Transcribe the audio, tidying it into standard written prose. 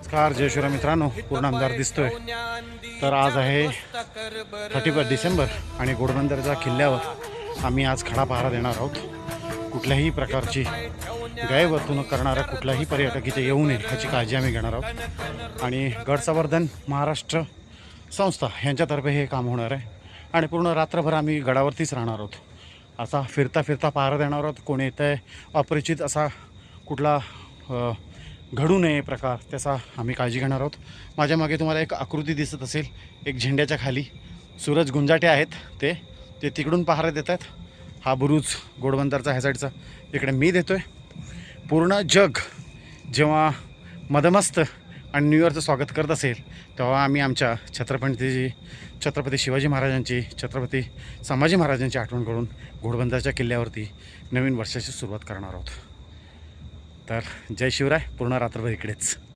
नमस्कार जय शिवराय मित्रांनो, पूर्ण अंधार दिसतोय. तर आज आहे 31 डिसेंबर आणि घोडबंदरच्या किल्ल्यावर आम्ही आज खडा पहारा देणार आहोत. कुठल्याही प्रकारची गैरवर्तणूक करणारा कुठलाही पर्यटक इथे येऊ नये ह्याची काळजी आम्ही घेणार आहोत. आणि गड संवर्धन महाराष्ट्र संस्था यांच्यातर्फे हे काम होणार आहे आणि पूर्ण रात्रभर आम्ही गडावरतीच राहणार आहोत. असा फिरता फिरता पहारा देणार आहोत. कोणी येतं अपरिचित असा कुठला घडू नये प्रकार, त्याचा आम्ही काळजी घेणार आहोत. माझ्या मागे तुम्हाला एक आकृती दिसत असेल, एक झेंड्याच्या खाली सूरज गुंजाटे आहेत, ते तिकडून पहारा देत आहेत. हा बुरुज घोडबंदरचा ह्या साईडचा इकडे मी देतो आहे. पूर्ण जग जेव्हा मदमस्त आणि न्यू इयरचं स्वागत करत असेल तेव्हा आम्ही आमच्या छत्रपती शिवाजी महाराजांची, छत्रपती संभाजी महाराजांची आठवण करून घोडबंदरच्या किल्ल्यावरती नवीन वर्षाची सुरुवात करणार आहोत. तर जय शिवराय. पूर्ण रात्रभर इकडेच.